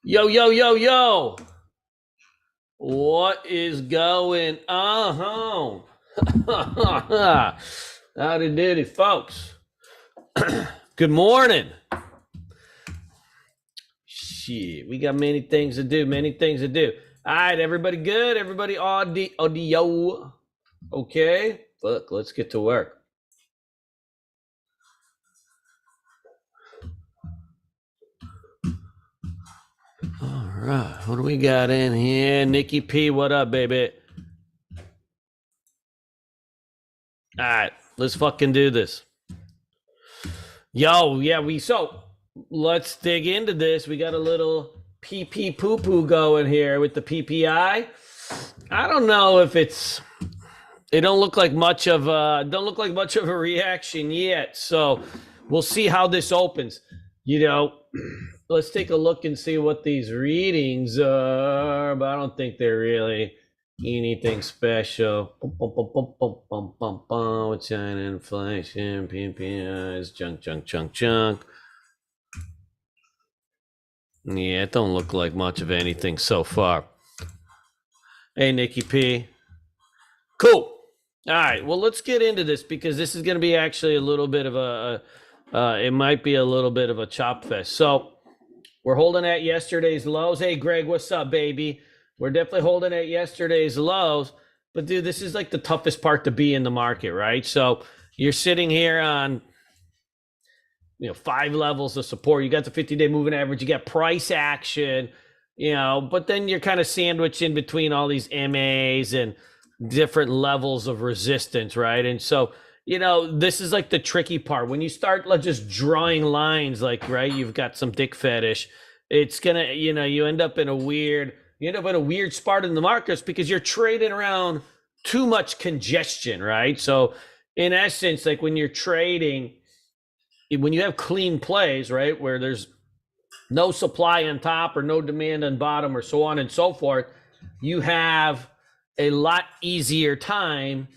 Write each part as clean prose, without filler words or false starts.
Yo, yo, yo, yo. What is going on? Howdy doody, folks. Good morning. Shit, we got many things to do, All right, everybody good? Everybody audio. Okay. Look, let's get to work. All right, what do we got in here? Nikki P, what up, baby? All right, let's fucking do this. Yo, yeah, let's dig into this. We got a little PP poo poo going here with the PPI. I don't know if it don't look like much of a reaction yet. So we'll see how this opens. Let's take a look and see what these readings are, but I don't think they're really anything special. China inflation, PPIs, junk. Yeah, it don't look like much of anything so far. Hey, Nikki P. Cool. All right, well, let's get into this because this is going to be actually a little bit of it might be a little bit of a chop fest. So we're holding at yesterday's lows. Hey, Greg, what's up, baby? We're definitely holding at yesterday's lows. But, dude, this is like the toughest part to be in the market, right? So you're sitting here on, 5 levels of support. You got the 50-day moving average. You got price action, but then you're kind of sandwiched in between all these MAs and different levels of resistance, right? And so, this is like the tricky part. When you start just drawing lines, like, right, you've got some dick fetish, it's gonna, you end up in a weird spot in the markets because you're trading around too much congestion, right? So in essence, like when you're trading, when you have clean plays, right, where there's no supply on top or no demand on bottom or so on and so forth, you have a lot easier time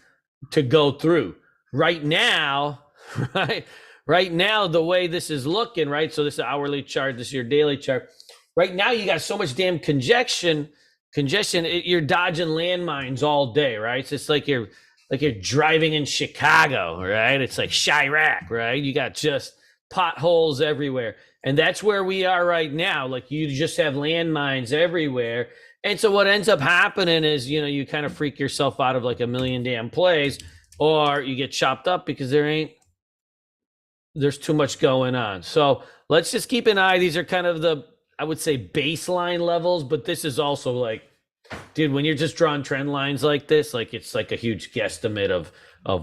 to go through. Right now, the way this is looking, right? So this is hourly chart, this is your daily chart. Right now, you got so much damn congestion. You're dodging landmines all day, right? So it's like you're driving in Chicago, right? It's like Chirac, right? You got just potholes everywhere. And that's where we are right now. Like you just have landmines everywhere. And so what ends up happening is, you kind of freak yourself out of like a million damn plays, or you get chopped up because there's too much going on. So let's just keep an eye. These are kind of I would say baseline levels, but this is also like, dude, when you're just drawing trend lines like this, like it's like a huge guesstimate of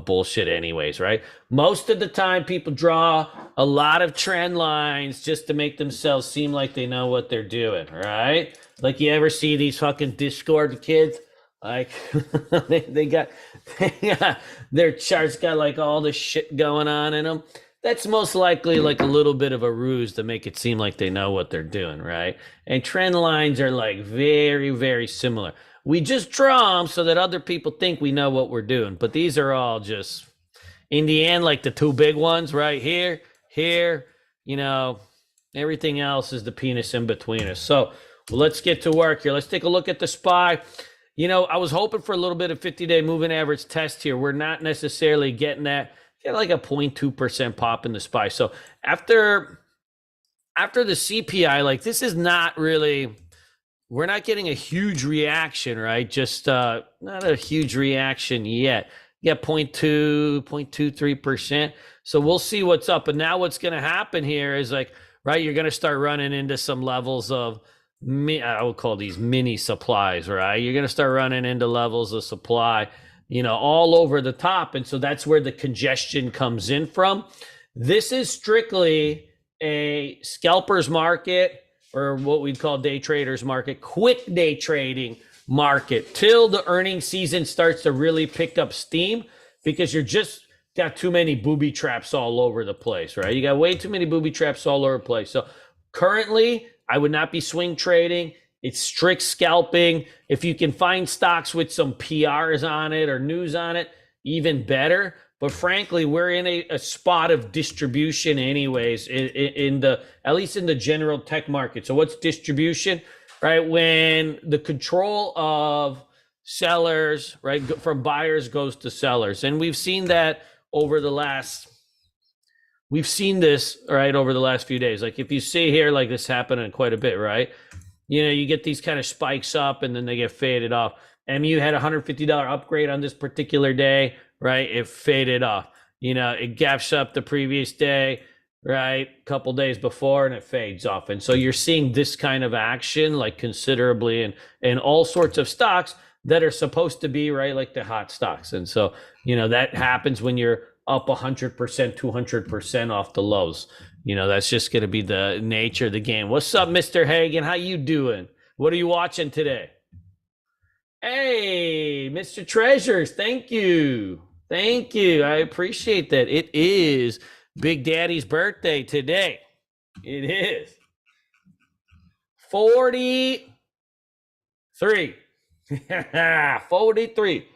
bullshit anyways, right? Most of the time people draw a lot of trend lines just to make themselves seem like they know what they're doing, right? Like you ever see these fucking Discord kids? Like they got their charts got like all this shit going on in them. That's most likely like a little bit of a ruse to make it seem like they know what they're doing, right? And trend lines are like very, very similar. We just draw them so that other people think we know what we're doing. But these are all just, in the end, like the two big ones right here, everything else is the penis in between us. So let's get to work here. Let's take a look at the SPY. I was hoping for a little bit of 50-day moving average test here. We're not necessarily getting that. Get like a 0.2% pop in the SPY. So after the CPI, like this is not really, we're not getting a huge reaction, right? Just not a huge reaction yet. You got 0.23%. So we'll see what's up. And now what's going to happen here is like, right, you're going to start running into some levels of, I would call these mini supplies, right? You're going to start running into levels of supply, all over the top. And so that's where the congestion comes in from. This is strictly a scalper's market, or what we'd call day traders market, quick day trading market till the earnings season starts to really pick up steam, because you're just got too many booby traps all over the place, right? You got way too many booby traps all over the place. So currently, I would not be swing trading. It's strict scalping. If you can find stocks with some PRs on it or news on it, even better. But frankly, we're in a spot of distribution anyways, in the, at least in the general tech market. So what's distribution, right? When the control of sellers, right, from buyers goes to sellers. And we've seen that over the last, we've seen this, right, over the last few days. Like if you see here, like this happening quite a bit, right? You know, you get these kind of spikes up and then they get faded off. MU had a $150 upgrade on this particular day, right? It faded off. You know, it gaps up the previous day, right? A couple days before, and it fades off. And so you're seeing this kind of action like considerably in all sorts of stocks that are supposed to be, right, like the hot stocks. And so, you know, that happens when you're up 100%, 200% off the lows. You know, that's just going to be the nature of the game. What's up, Mr. Hagan? How you doing? What are you watching today? Hey, Mr. Treasures, thank you. Thank you. I appreciate that. It is Big Daddy's birthday today. It is 43. 43.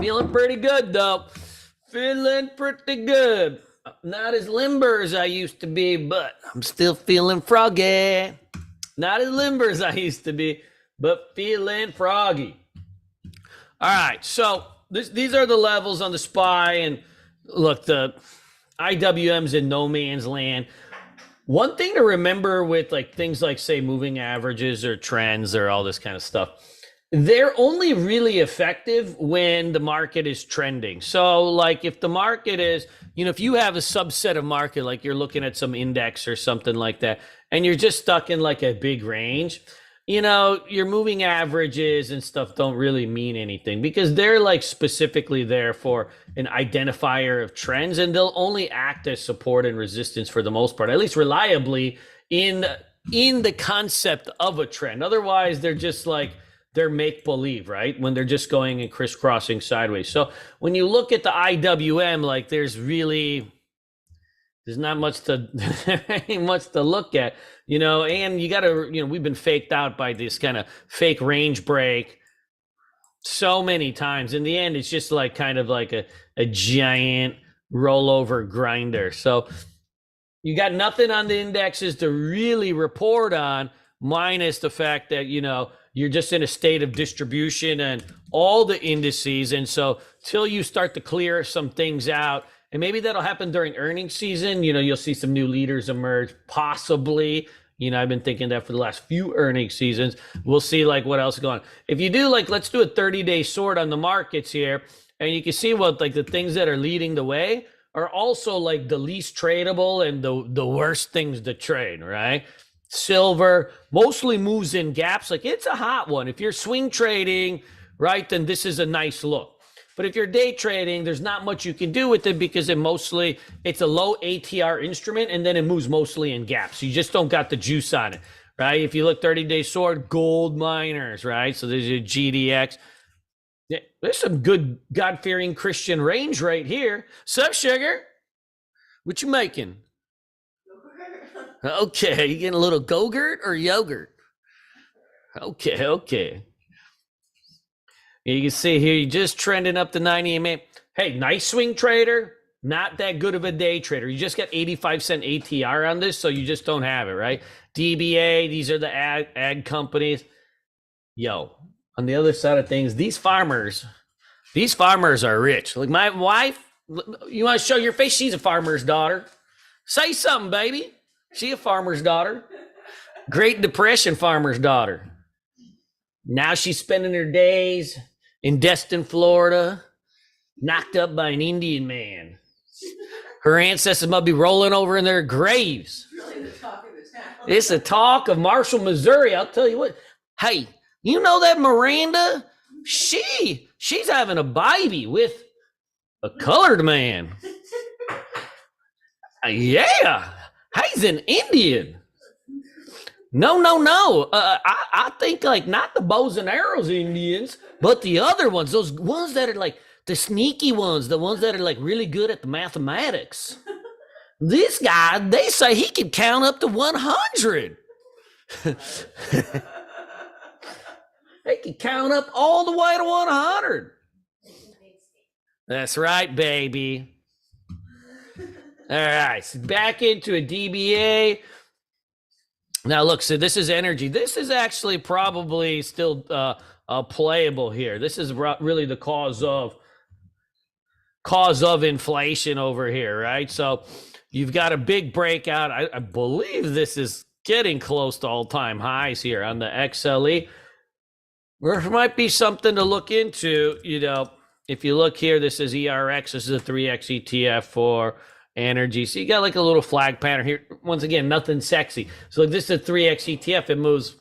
Feeling pretty good, though. Feeling pretty good. Not as limber as I used to be, but I'm still feeling froggy. Not as limber as I used to be, but feeling froggy. All right, so these are the levels on the SPY. And look, the IWM's in no man's land. One thing to remember with like things like, say, moving averages or trends or all this kind of stuff, they're only really effective when the market is trending. So like if the market is, you know, if you have a subset of market, like you're looking at some index or something like that, and you're just stuck in like a big range, you know, your moving averages and stuff don't really mean anything because they're like specifically there for an identifier of trends, and they'll only act as support and resistance for the most part, at least reliably in the concept of a trend. Otherwise, they're just like, they're make-believe, right? When they're just going and crisscrossing sideways. So when you look at the IWM, like there's not much to look at, you know, and you got to, you know, we've been faked out by this kind of fake range break so many times. In the end, it's just like kind of like a giant rollover grinder. So you got nothing on the indexes to really report on, minus the fact that, you know, you're just in a state of distribution and all the indices. And so till you start to clear some things out, and maybe that'll happen during earnings season, you know, you'll see some new leaders emerge, possibly. You know, I've been thinking that for the last few earnings seasons. We'll see like what else is going on. If you do like, let's do a 30-day sort on the markets here, and you can see what like the things that are leading the way are also like the least tradable and the worst things to trade, right? Silver mostly moves in gaps. Like it's a hot one. If you're swing trading, right, then this is a nice look. But if you're day trading, there's not much you can do with it because it's a low ATR instrument, and then it moves mostly in gaps. You just don't got the juice on it, right? If you look 30-day sword, gold miners, right? So there's your GDX. There's some good God-fearing Christian range right here. Sup, sugar? What you making? Okay, you getting a little Go-Gurt or yogurt? Okay. You can see here, you're just trending up to 90 EMA. Hey, nice swing trader, not that good of a day trader. You just got 85-cent ATR on this, so you just don't have it, right? DBA, these are the ag companies. Yo, on the other side of things, these farmers are rich. Like my wife, you want to show your face? She's a farmer's daughter. Say something, baby. She a farmer's daughter. Great Depression farmer's daughter. Now she's spending her days in Destin, Florida, knocked up by an Indian man. Her ancestors must be rolling over in their graves. It's really the talk of the town. It's the talk of Marshall, Missouri. I'll tell you what. Hey, you know that Miranda? She's having a baby with a colored man. Yeah. He's an Indian. No. I think like not the bows and arrows Indians, but the other ones, those ones that are like the sneaky ones, the ones that are like really good at the mathematics. This guy, they say he can count up to 100. They can count up all the way to 100. That's right, baby. All right, so back into a DBA. Now, look, so this is energy. This is actually probably still playable here. This is really the cause of inflation over here, right? So you've got a big breakout. I believe this is getting close to all-time highs here on the XLE. There might be something to look into. If you look here, this is ERX. This is a 3X ETF for energy. So you got like a little flag pattern here. Once again, nothing sexy. So like this is a 3X ETF. It moves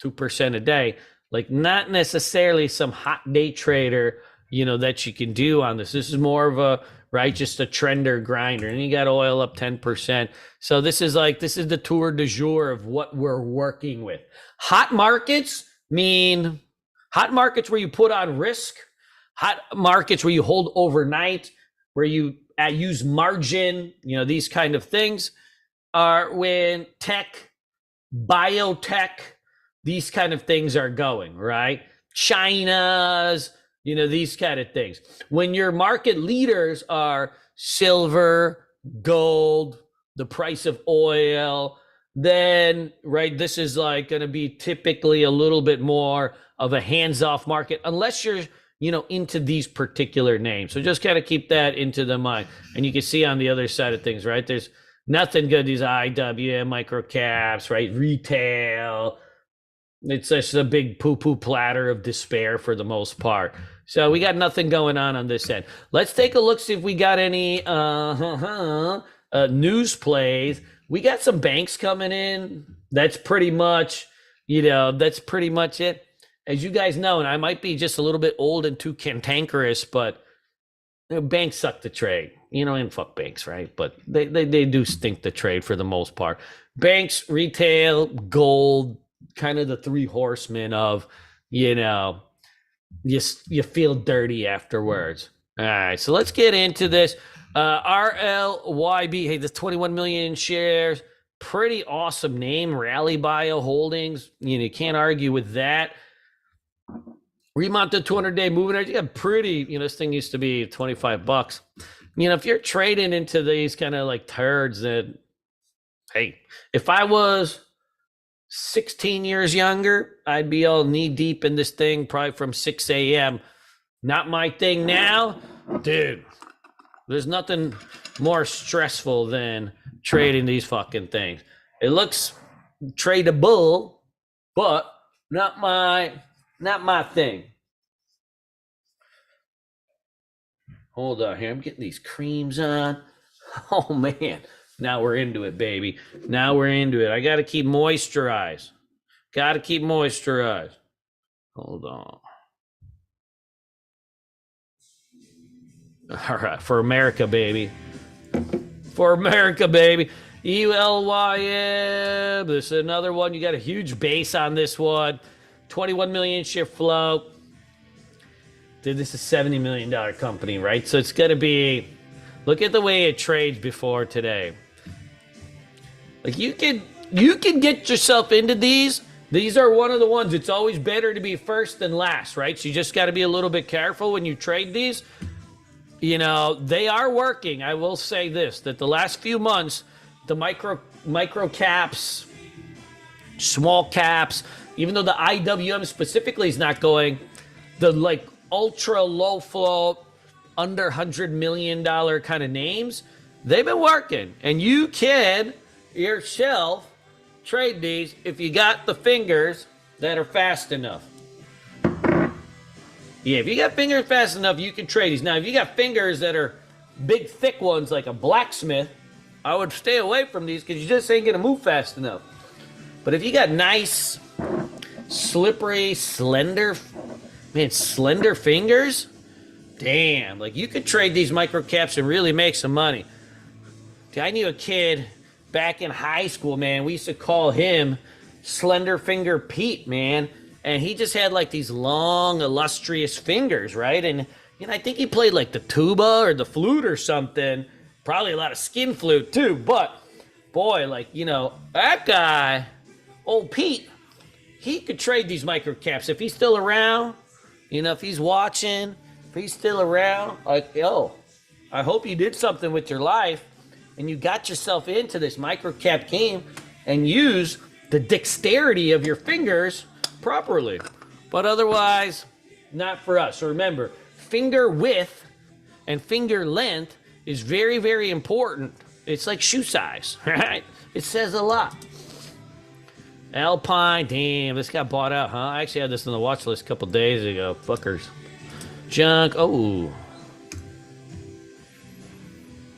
2% a day. Like not necessarily some hot day trader, that you can do on this. This is more of a, right, just a trender grinder. And you got oil up 10%. So this is the tour de jour of what we're working with. Hot markets mean hot markets where you put on risk, hot markets where you hold overnight, where you use margin, these kind of things are when tech, biotech, these kind of things are going, right? China's, these kind of things. When your market leaders are silver, gold, the price of oil, then, right, this is like going to be typically a little bit more of a hands-off market, unless you're into these particular names. So just kind of keep that into the mind. And you can see on the other side of things, right? There's nothing good. These IWM, micro caps, right? Retail. It's just a big poo-poo platter of despair for the most part. So we got nothing going on this end. Let's take a look, see if we got any news plays. We got some banks coming in. That's pretty much, it. As you guys know, and I might be just a little bit old and too cantankerous, but banks suck to trade. And fuck banks, right? But they do stink to trade for the most part. Banks, retail, gold, kind of the three horsemen of, you feel dirty afterwards. All right, so let's get into this. RLYB, hey, this 21 million shares, pretty awesome name. Rally Bio Holdings, you can't argue with that. Remonted 200-day moving average, you got pretty, this thing used to be $25. If you're trading into these kind of like turds, then, hey, if I was 16 years younger, I'd be all knee deep in this thing, probably from 6 a.m. Not my thing now. Dude, there's nothing more stressful than trading these fucking things. It looks tradable, but not my thing. Hold on here. I'm getting these creams on. Oh, man. Now we're into it, baby. Now we're into it. I got to keep moisturized. Hold on. All right. For America, baby. ELYM. This is another one. You got a huge base on this one. 21 million share float. Dude, this is a $70 million company, right? So it's going to be, look at the way it trades before today. Like you can get yourself into these. These are one of the ones. It's always better to be first than last, right? So you just got to be a little bit careful when you trade these. They are working. I will say this, that the last few months, the micro caps, small caps, even though the IWM specifically is not going, the like ultra low float, under $100 million kind of names, they've been working. And you can yourself trade these if you got the fingers that are fast enough. Yeah, if you got fingers fast enough, you can trade these. Now, if you got fingers that are big, thick ones like a blacksmith, I would stay away from these because you just ain't going to move fast enough. But if you got nice, slippery, slender fingers, damn, like you could trade these micro caps and really make some money. I knew a kid back in high school, man. We used to call him Slender Finger Pete, man. And he just had like these long, illustrious fingers, right? And I think he played like the tuba or the flute or something. Probably a lot of skin flute too. But boy, like, that guy, old Pete, he could trade these micro caps if he's still around. You know, if he's watching, if he's still around, like, yo, I hope you did something with your life and you got yourself into this micro cap game and use the dexterity of your fingers properly. But otherwise, not for us. So remember, finger width and finger length is very, very important. It's like shoe size, right? It says a lot. Alpine, damn, this got bought out, huh? I actually had this on the watch list a couple days ago. Fuckers. Junk, oh.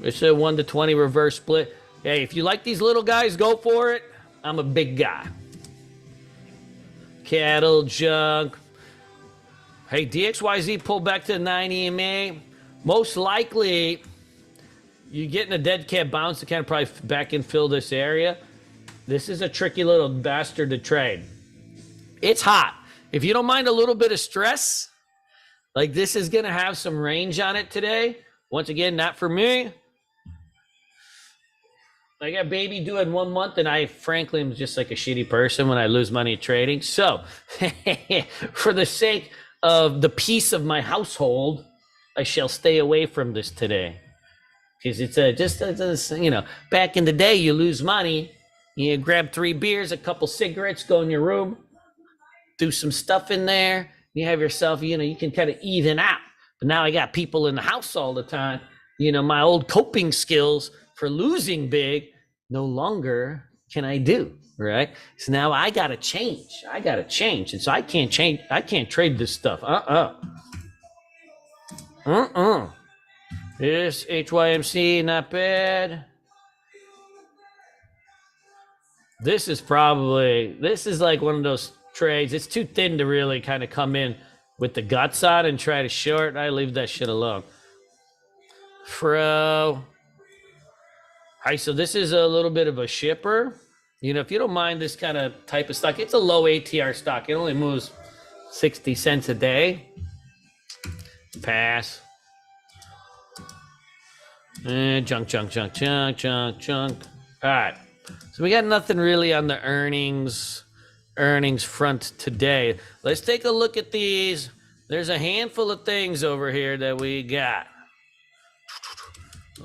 It's a 1 to 20 reverse split. Hey, if you like these little guys, go for it. I'm a big guy. Cattle, junk. Hey, DXYZ pulled back to the 9 EMA. Most likely, you're getting a dead cat bounce to kind of probably back and fill this area. This is a tricky little bastard to trade. It's hot. If you don't mind a little bit of stress, like this is going to have some range on it today. Once again, not for me. I got baby due in 1 month, and I frankly am just like a shitty person when I lose money trading. So, for the sake of the peace of my household, I shall stay away from this today. Because it's you know, back in the day, you lose money. You grab 3 beers, a couple cigarettes, go in your room, do some stuff in there. You have yourself, you know, you can kind of even out. But now I got people in the house all the time. You know, my old coping skills for losing big no longer can I do, right? So now I got to change. And so I can't change. I can't trade this stuff. This HYMC, not bad. This is like one of those trades. It's too thin to really kind of come in with the guts on and try to short. I leave that shit alone. Fro. All right, so this is a little bit of a shipper. You know, if you don't mind this kind of type of stock, it's a low ATR stock. It only moves 60 cents a day. Pass. Junk. All right. So we got nothing really on the earnings front today. Let's take a look at these. There's a handful of things over here that we got.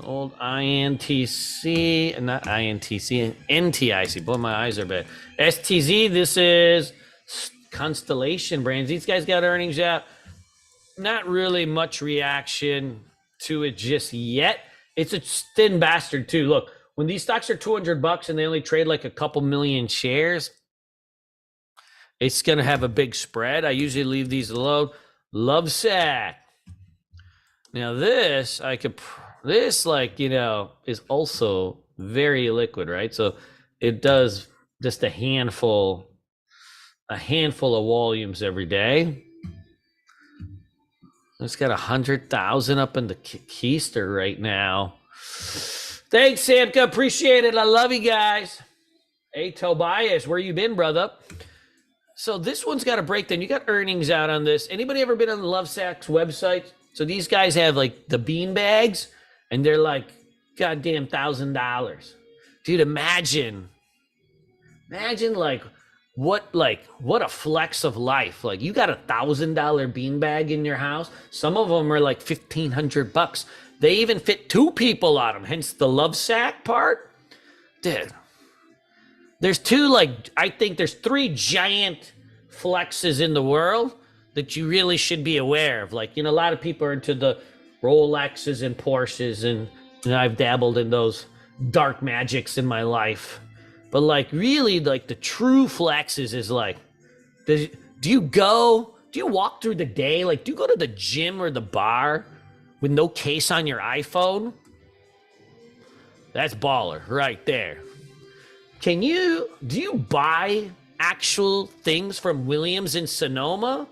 Old INTC, not INTC, NTIC. Boy, my eyes are bad. STZ, this is Constellation Brands. These guys got earnings out. Not really much reaction to it just yet. It's a thin bastard too. Look, when these stocks are $200 and they only trade like a couple million shares, it's going to have a big spread. I usually leave these alone. Lovesac. Now this, like, you know, is also very liquid, right? So it does just a handful of volumes every day. It's got 100,000 up in the keister right now. Thanks, Samka. Appreciate it. I love you guys. Hey, Tobias, where you been, brother? So this one's got a breakdown. You got earnings out on this. Anybody ever been on the Lovesac's website? So these guys have like the bean bags, and they're like goddamn $1,000. Dude, imagine what a flex of life. Like you got $1,000 beanbag in your house. Some of them are like $1,500. They even fit 2 people on them. Hence the Lovesac part. Dude, there's I think there's 3 giant flexes in the world that you really should be aware of. Like, you know, a lot of people are into the Rolexes and Porsches, and you know, I've dabbled in those dark magics in my life. But like really, like the true flexes is like, do you walk through the day? Like, do you go to the gym or the bar with no case on your iPhone? That's baller right there. Do you buy actual things from Williams and Sonoma?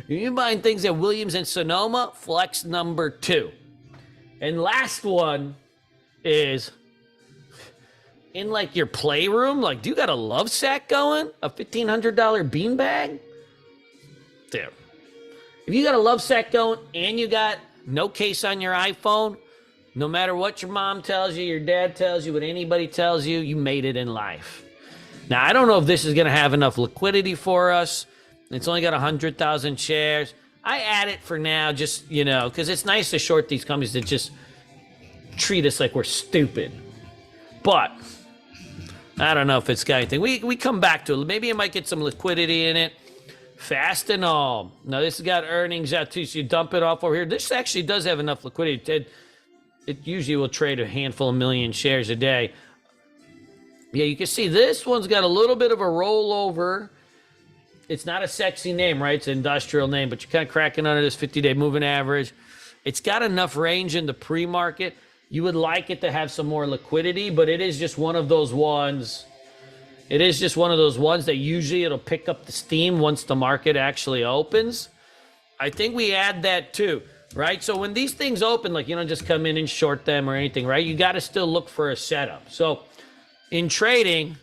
You buying things at Williams and Sonoma? Flex number 2. And last one is in like your playroom. Like, do you got a Lovesac going? A $1,500 beanbag? There. If you got a Lovesac going and you got no case on your iPhone, no matter what your mom tells you, your dad tells you, what anybody tells you, you made it in life. Now, I don't know if this is going to have enough liquidity for us. It's only got 100,000 shares. I add it for now, just, because it's nice to short these companies that just treat us like we're stupid. But I don't know if it's got anything. We come back to it. Maybe it might get some liquidity in it. Fastenal. Now, this has got earnings out too, so you dump it off over here. This actually does have enough liquidity. It usually will trade a handful of million shares a day. Yeah, you can see this one's got a little bit of a rollover. It's not a sexy name, right? It's an industrial name, but you're kind of cracking under this 50-day moving average. It's got enough range in the pre-market. You would like it to have some more liquidity, but it is just one of those ones. It is just one of those ones that usually it'll pick up the steam once the market actually opens. I think we add that too, right? So when these things open, like, you don't just come in and short them or anything, right? You got to still look for a setup. So in trading,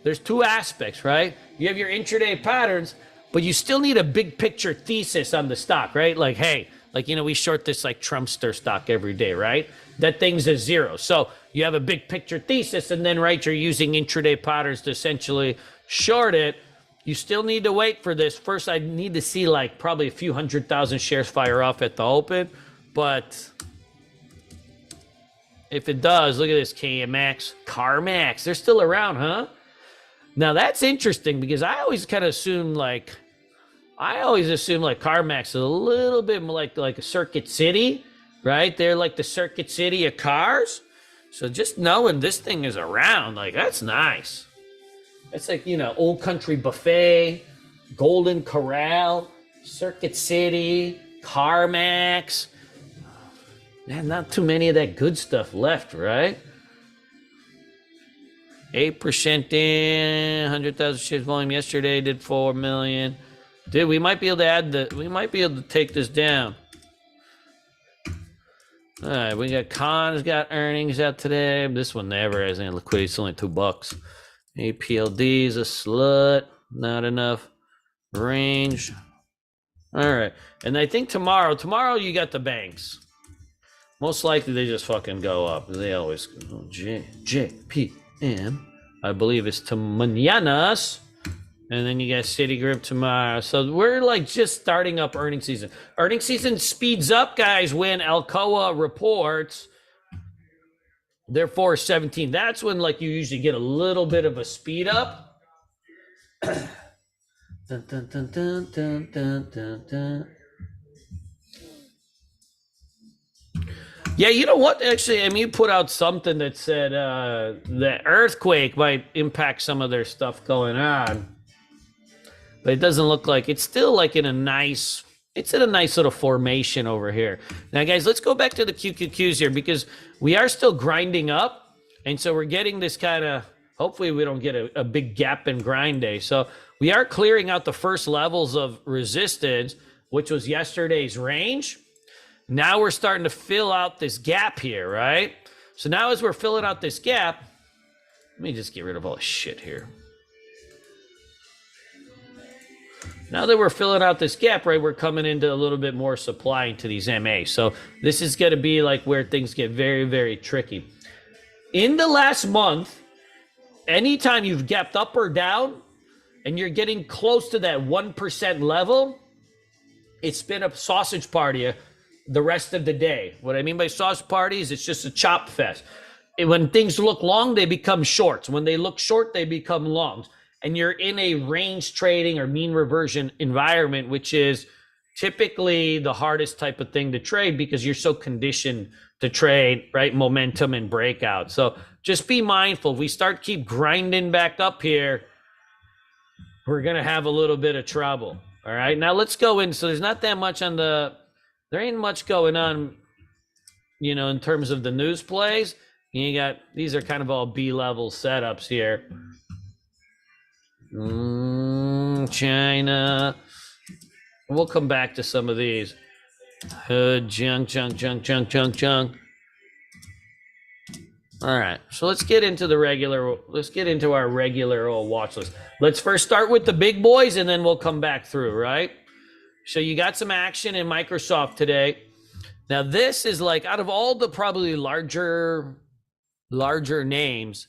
there's two aspects, right? You have your intraday patterns, but you still need a big picture thesis on the stock, right? Like, hey, we short this like Trumpster stock every day, right? That thing's a zero. So you have a big picture thesis, and then, right, you're using intraday patterns to essentially short it. You still need to wait for this. First, I need to see like probably a few 100,000 shares fire off at the open. But if it does, look at this KMX, CarMax. They're still around, huh? Now, that's interesting because I always assume CarMax is a little bit more like a Circuit City, right? They're like the Circuit City of cars. So just knowing this thing is around, like, that's nice. It's like, Old Country Buffet, Golden Corral, Circuit City, CarMax. Man, not too many of that good stuff left, right? 8% in, 100,000 shares volume yesterday, did 4 million. Dude, we might be able to take this down. All right, we got Con's got earnings out today. This one never has any liquidity. It's only $2. APLD is a slut. Not enough range. All right, and I think tomorrow you got the banks. Most likely they just fucking go up. They always go. JPM, I believe it's to mañanas. And then you got Citigroup tomorrow. So we're like just starting up earnings season. Earnings season speeds up, guys, when Alcoa reports their 417. That's when like you usually get a little bit of a speed up. Dun, dun, dun, dun, dun, dun, dun, dun. Yeah, you know what? Actually, you put out something that said the earthquake might impact some of their stuff going on. But it doesn't look like it's still like it's in a nice little formation over here. Now, guys, let's go back to the QQQs here because we are still grinding up. And so we're getting this kind of, hopefully we don't get a big gap in grind day. So we are clearing out the first levels of resistance, which was yesterday's range. Now we're starting to fill out this gap here, right? So now as we're filling out this gap, let me just get rid of all this shit here. Now that we're filling out this gap, right, we're coming into a little bit more supply into these MA. So this is going to be like where things get very, very tricky. In the last month, anytime you've gapped up or down and you're getting close to that 1% level, it's been a sausage party the rest of the day. What I mean by sausage parties, it's just a chop fest. When things look long, they become shorts. When they look short, they become longs. And you're in a range trading or mean reversion environment, which is typically the hardest type of thing to trade because you're so conditioned to trade, right? Momentum and breakout. So just be mindful. If we keep grinding back up here, we're going to have a little bit of trouble. All right. Now let's go in. So there's not that much there ain't much going on, in terms of the news plays. These are kind of all B-level setups here. China. We'll come back to some of these. Junk. All right, so let's get into our regular old watch list. Let's first start with the big boys, and then we'll come back through, right? So you got some action in Microsoft today. Now this is like out of all the probably larger names.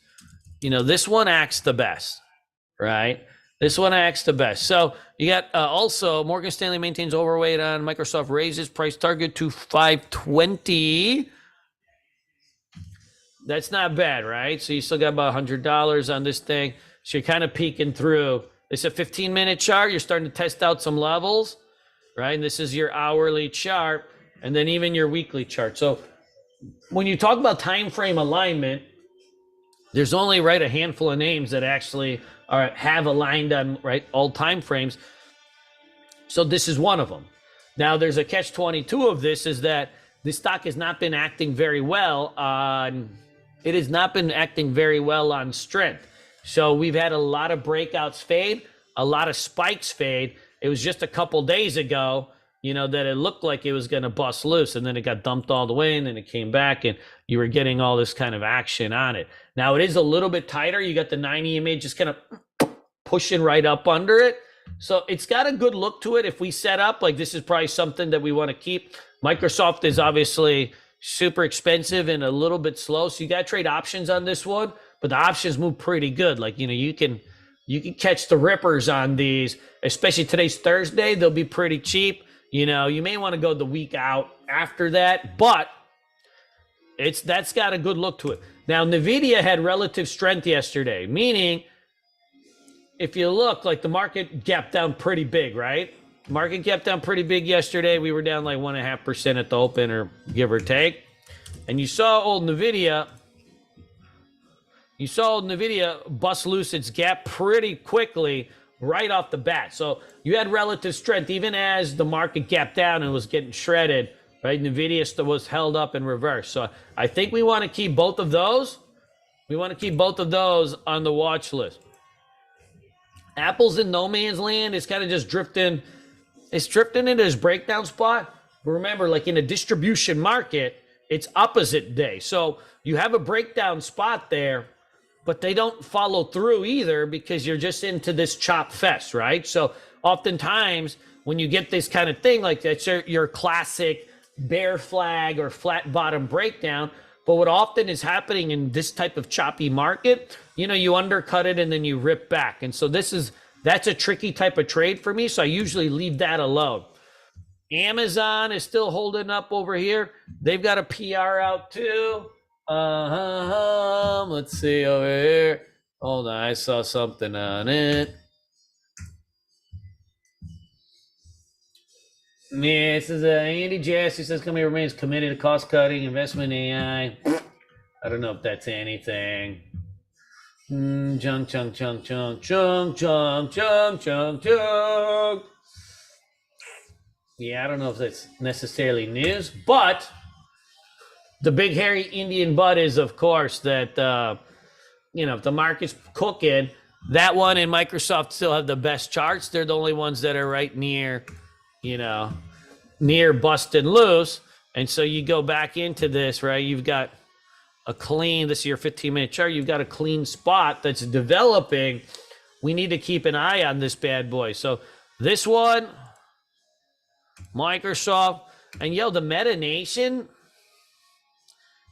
this one acts the best, right? This one acts the best. So you got also Morgan Stanley maintains overweight on Microsoft, raises price target to 520. That's not bad, right? So you still got about $100 on this thing. So you're kind of peeking through. It's a 15-minute chart. You're starting to test out some levels, right? And this is your hourly chart, and then even your weekly chart. So when you talk about time frame alignment, there's only a handful of names that actually have aligned on all time frames. So this is one of them. Now there's a catch-22 of this, is that this stock has not been acting very well on. It has not been acting very well on strength. So we've had a lot of breakouts fade, a lot of spikes fade. It was just a couple days ago, that it looked like it was going to bust loose, and then it got dumped all the way, and then it came back, and you were getting all this kind of action on it. Now it is a little bit tighter. You got the 9 EMA just kind of pushing right up under it. So it's got a good look to it. If we set up, this is probably something that we want to keep. Microsoft is obviously super expensive and a little bit slow, so you got to trade options on this one, but the options move pretty good. You can catch the rippers on these, especially today's Thursday. They'll be pretty cheap. You may want to go the week out after that, but that's got a good look to it. Now, NVIDIA had relative strength yesterday, meaning if you look, the market gapped down pretty big, right? Market gapped down pretty big yesterday. We were down 1.5% at the open, or give or take. And you saw old NVIDIA bust loose its gap pretty quickly right off the bat. So you had relative strength even as the market gapped down and was getting shredded, right? NVIDIA was held up in reverse. So I think we want to keep both of those. We want to keep both of those on the watch list. Apple's in no man's land. It's kind of just drifting. It's drifting into this breakdown spot. But remember, in a distribution market, it's opposite day. So you have a breakdown spot there, but they don't follow through either, because you're just into this chop fest, right? So oftentimes when you get this kind of thing, that's your classic bear flag or flat bottom breakdown. But what often is happening in this type of choppy market, you undercut it and then you rip back. And so that's a tricky type of trade for me. So I usually leave that alone. Amazon is still holding up over here. They've got a PR out too. Let's see over here. Hold on, I saw something on it. Yeah, this is Andy Jassy says company remains committed to cost cutting, investment in AI. I don't know if that's anything. Junk. Yeah, I don't know if that's necessarily news, but the big hairy Indian butt is, of course, that if the market's cooking, that one and Microsoft still have the best charts. They're the only ones that are right near busted loose. And so you go back into this, right? You've got this is your 15-minute chart. You've got a clean spot that's developing. We need to keep an eye on this bad boy. So this one, Microsoft, and the Meta Nation.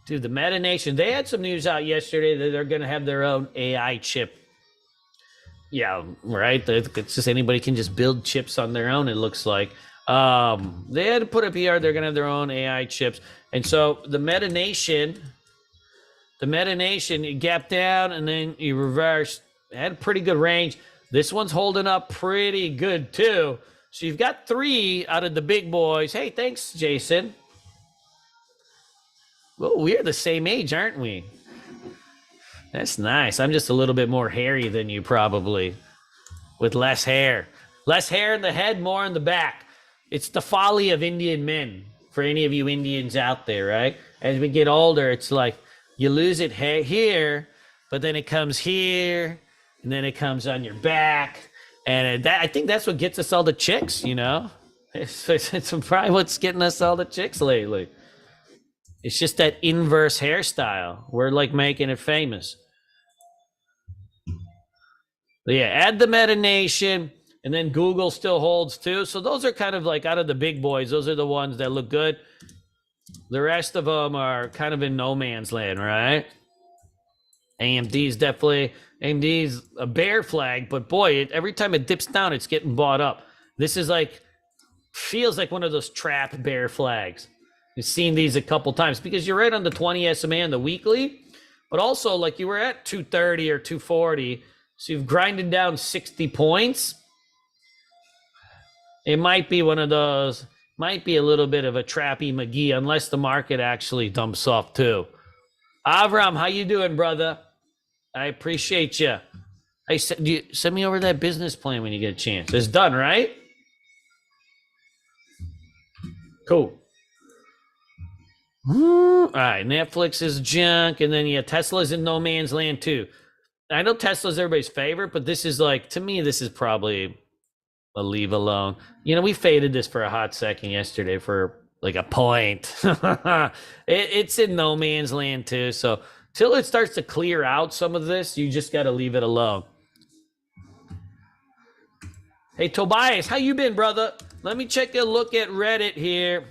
Dude, the Meta Nation, they had some news out yesterday that they're going to have their own AI chip. Yeah, right? It's just anybody can just build chips on their own, it looks like. They had to put a PR. They're going to have their own AI chips. And so the Meta Nation, you gap down and then you reverse. Had a pretty good range. This one's holding up pretty good too. So you've got 3 out of the big boys. Hey, thanks, Jason. Well, we're the same age, aren't we? That's nice. I'm just a little bit more hairy than you probably, with less hair. Less hair in the head, more in the back. It's the folly of Indian men, for any of you Indians out there, right? As we get older, it's like you lose it here, but then it comes here, and then it comes on your back. And I think that's what gets us all the chicks, It's probably what's getting us all the chicks lately. It's just that inverse hairstyle. We're making it famous. But yeah, add the Meta Nation, and then Google still holds too. So those are kind of out of the big boys. Those are the ones that look good. The rest of them are kind of in no man's land, right? AMD's definitely, AMD's a bear flag, but boy, every time it dips down, it's getting bought up. This is like, feels like one of those trap bear flags. You've seen these a couple times because you're right on the 20 SMA and the weekly, but also like you were at 230 or 240. So you've grinded down 60 points. It might be one of those, might be a little bit of a trappy McGee unless the market actually dumps off too. Avram, how you doing, brother? I appreciate you. Hey, send me over that business plan when you get a chance. It's done, right? Cool. All right, Netflix is junk, and then yeah, Tesla's in no man's land too. I know Tesla's everybody's favorite, but this is like, to me, this is probably a leave alone. You know, we faded this for a hot second yesterday for like a point. It's in no man's land too. So till it starts to clear out some of this, you just got to leave it alone. Hey, Tobias, how you been, brother? Let me check a look at Reddit here.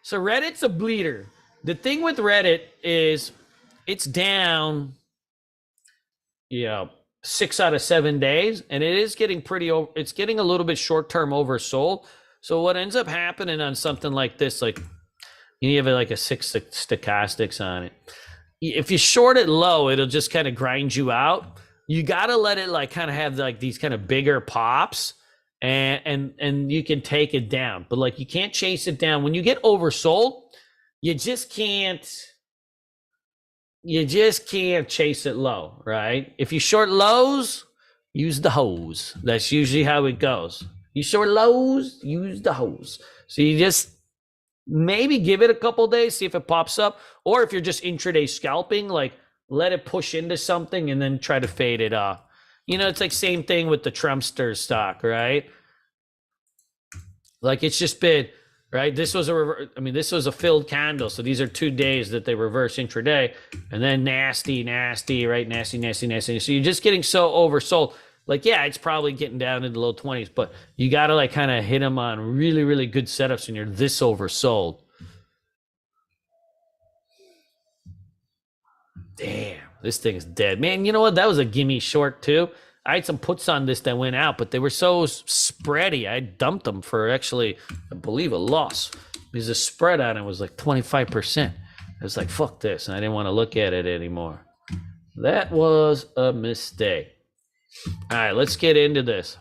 So Reddit's a bleeder. The thing with Reddit is it's down, 6 out of 7 days, and it is getting it's getting a little bit short-term oversold. So what ends up happening on something like this, like you have like a 6 stochastics on it. If you short it low, it'll just kind of grind you out. You got to let it like kind of have like these kind of bigger pops, and you can take it down. But like you can't chase it down. When you get oversold, you just can't chase it low, right? If you short lows, use the hose. That's usually how it goes. You short lows, use the hose. So you just maybe give it a couple days, see if it pops up. Or if you're just intraday scalping, like let it push into something and then try to fade it off. You know, it's like same thing with the Trumpster stock, right? Like it's just been, right? This was a filled candle. So these are 2 days that they reverse intraday, and then nasty, right? Nasty. So you're just getting so oversold. Like, yeah, it's probably getting down into the low 20s, but you got to like kind of hit them on really, really good setups when you're this oversold. Damn, this thing's dead. Man, you know what? That was a gimme short too. I had some puts on this that went out, but they were so spready. I dumped them for actually, I believe, a loss. Because the spread on it was like 25%. I was like, fuck this. And I didn't want to look at it anymore. That was a mistake. All right, let's get into this.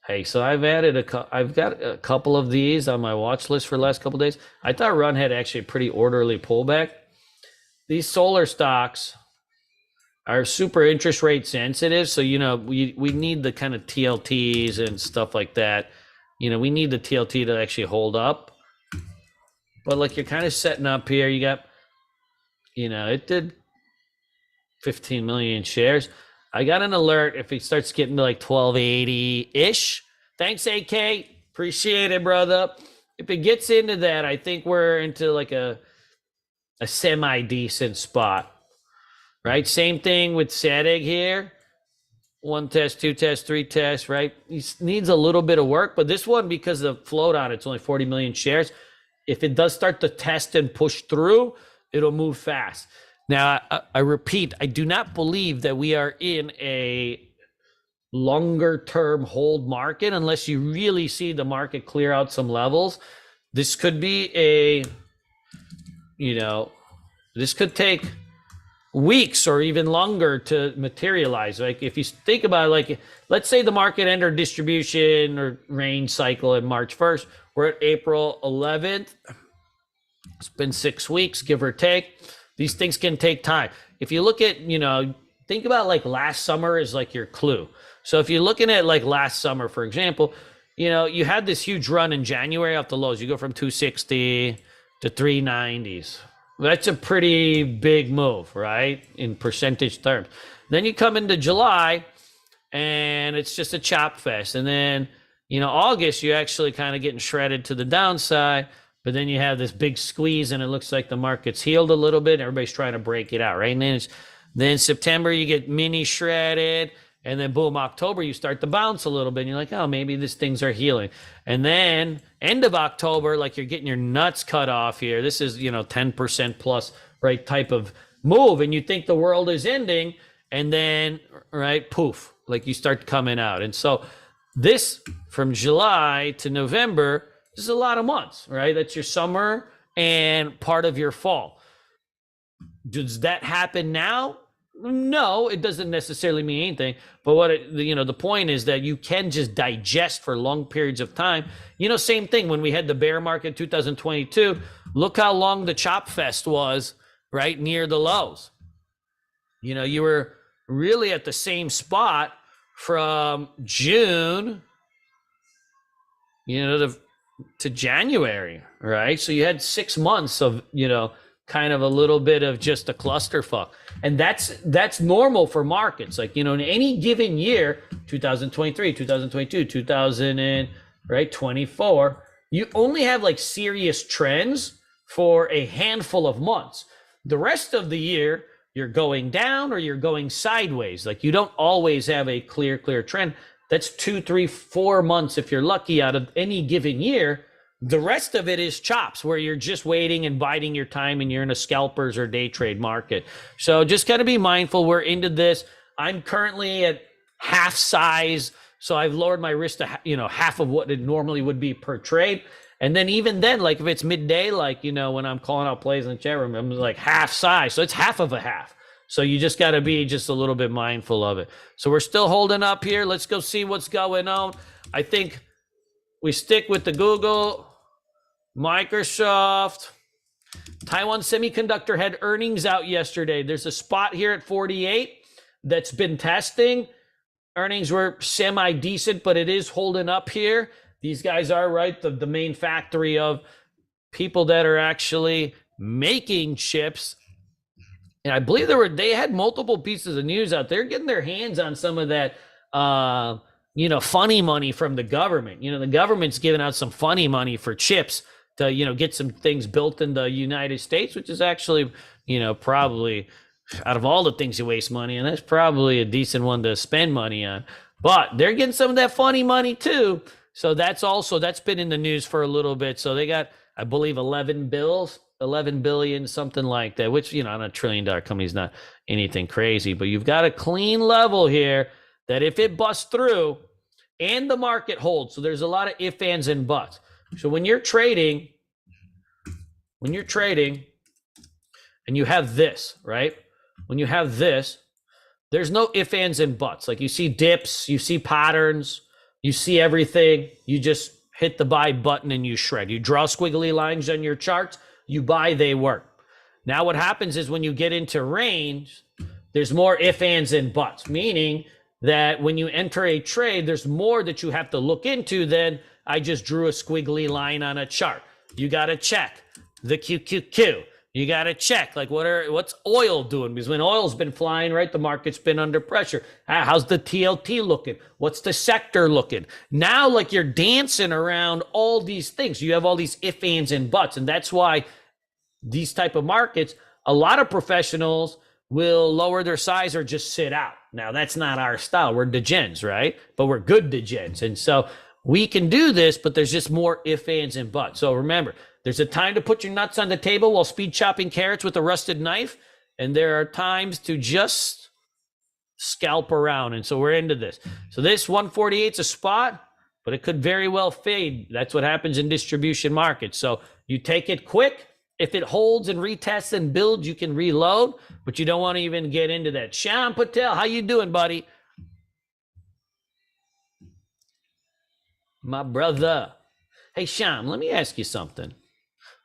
Hey, so I've got a couple of these on my watch list for the last couple of days. I thought Run had actually a pretty orderly pullback. These solar stocks are super interest rate sensitive. So, we need the kind of TLTs and stuff like that. We need the TLT to actually hold up. But like you're kind of setting up here. You got, it did 15 million shares. I got an alert if it starts getting to like 1280-ish. Thanks, AK. Appreciate it, brother. If it gets into that, I think we're into like a semi-decent spot. Right? Same thing with SADEG here. 1 test, 2 tests, 3 tests, right? It needs a little bit of work, but this one, because the float on it's only 40 million shares. If it does start to test and push through, it'll move fast. Now, I repeat, I do not believe that we are in a longer term hold market unless you really see the market clear out some levels. This could be this could take weeks or even longer to materialize. Like if you think about it, like let's say the market entered distribution or range cycle in March 1st, we're at April 11th. It's been 6 weeks, give or take. These things can take time. If you look at, think about like last summer is like your clue. So if you're looking at like last summer, for example, you had this huge run in January off the lows. You go from 260 to 390s. That's a pretty big move, right? In percentage terms. Then you come into July and it's just a chop fest. And then, August, you're actually kind of getting shredded to the downside, but then you have this big squeeze and it looks like the market's healed a little bit. Everybody's trying to break it out, right? And then September, you get mini shredded. And then boom, October, you start to bounce a little bit. And you're like, oh, maybe these things are healing. And then end of October, like you're getting your nuts cut off here. This is, 10% plus right, type of move, and you think the world is ending, and then, right, poof, like you start coming out. And so this from July to November is a lot of months, right? That's your summer and part of your fall. Does that happen now? No, it doesn't necessarily mean anything. But the point is that you can just digest for long periods of time. Same thing when we had the bear market 2022. Look how long the chop fest was, right near the lows. You were really at the same spot from June, to January, right? So you had 6 months of, kind of a little bit of just a clusterfuck. And that's normal for markets. Like, in any given year, 2023, 2022, 2024, you only have like serious trends for a handful of months. The rest of the year, you're going down or you're going sideways. Like, you don't always have a clear trend. That's 2, 3, 4 months if you're lucky out of any given year. The rest of it is chops where you're just waiting and biding your time and you're in a scalpers or day trade market. So just got to be mindful. We're into this. I'm currently at half size. So I've lowered my risk to, half of what it normally would be per trade. And then even then, like if it's midday, like, when I'm calling out plays in the chat room, I'm like half size. So it's half of a half. So you just got to be just a little bit mindful of it. So we're still holding up here. Let's go see what's going on. I think we stick with the Google, Microsoft. Taiwan Semiconductor had earnings out yesterday. There's a spot here at 48 that's been testing. Earnings were semi-decent, but it is holding up here. These guys are, right, the main factory of people that are actually making chips. And I believe they had multiple pieces of news out there getting their hands on some of that, funny money from the government. The government's giving out some funny money for chips to, get some things built in the United States, which is actually, probably out of all the things you waste money, and that's probably a decent one to spend money on. But they're getting some of that funny money too. So that's been in the news for a little bit. So they got, I believe, 11 billion, something like that, which, on a $1 trillion company is not anything crazy, but you've got a clean level here that if it busts through and the market holds, so there's a lot of ifs, ands, and buts. So when you're trading and you have this, right? When you have this, there's no ifs, ands, and buts. Like you see dips, you see patterns, you see everything. You just hit the buy button and you shred. You draw squiggly lines on your charts, you buy, they work. Now what happens is when you get into range, there's more ifs, ands, and buts, meaning that when you enter a trade, there's more that you have to look into than I just drew a squiggly line on a chart. You got to check the QQQ. You got to check, like, what's oil doing? Because when oil's been flying, right, the market's been under pressure. How's the TLT looking? What's the sector looking? Now, like, you're dancing around all these things. You have all these ifs, ands, and buts. And that's why these type of markets, a lot of professionals will lower their size or just sit out. Now, that's not our style. We're degens, right? But we're good degens. And so we can do this, but there's just more ifs, ands, and buts. So remember, there's a time to put your nuts on the table while speed chopping carrots with a rusted knife. And there are times to just scalp around. And so we're into this. So this 148 is a spot, but it could very well fade. That's what happens in distribution markets. So you take it quick. If it holds and retests and builds, you can reload, but you don't want to even get into that. Shyam Patel, how you doing, buddy? My brother. Hey, Shyam, let me ask you something.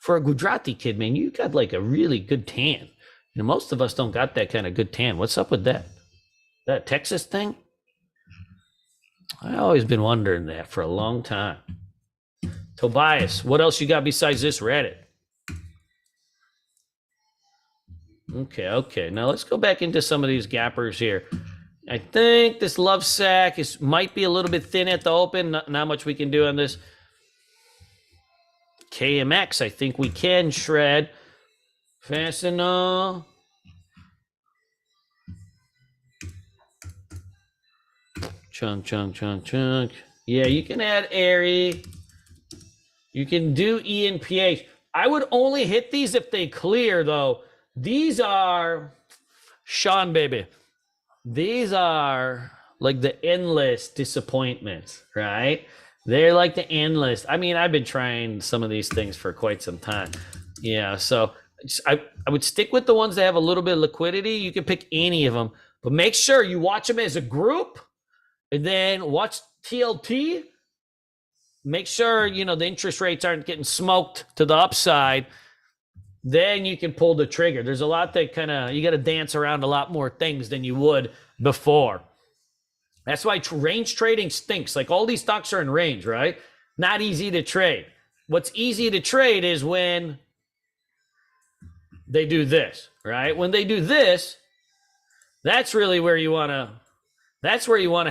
For a Gujarati kid, man, you got like a really good tan. Most of us don't got that kind of good tan. What's up with that? That Texas thing? I've always been wondering that for a long time. Tobias, what else you got besides this Reddit? Okay. Now let's go back into some of these gappers here. I think this love sack might be a little bit thin at the open. Not much we can do on this. KMX, I think we can shred. Fast enough. Chunk. Yeah, you can add Airy. You can do E and PH. I would only hit these if they clear, though. These are Sean, baby. These are like the endless disappointments, right? They're like the endless. I mean, I've been trying some of these things for quite some time. Yeah, so I would stick with the ones that have a little bit of liquidity. You can pick any of them, but make sure you watch them as a group and then watch TLT. Make sure, the interest rates aren't getting smoked to the upside. Then you can pull the trigger. There's a lot that you got to dance around a lot more things than you would before. That's why range trading stinks. Like all these stocks are in range, right? Not easy to trade. What's easy to trade is when they do this, right? When they do this, that's really where you want to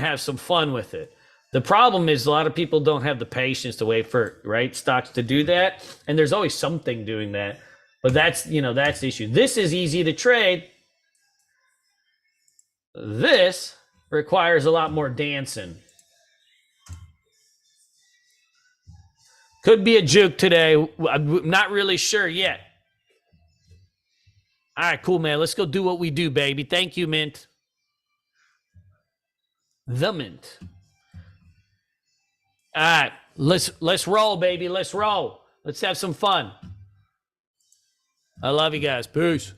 have some fun with it. The problem is a lot of people don't have the patience to wait for stocks to do that, and there's always something doing that. But that's the issue. This is easy to trade. This requires a lot more dancing. Could be a juke today. I'm not really sure yet. All right, cool, man. Let's go do what we do, baby. Thank you, Mint. The Mint. All right, let's roll, baby. Let's roll. Let's have some fun. I love you guys. Peace.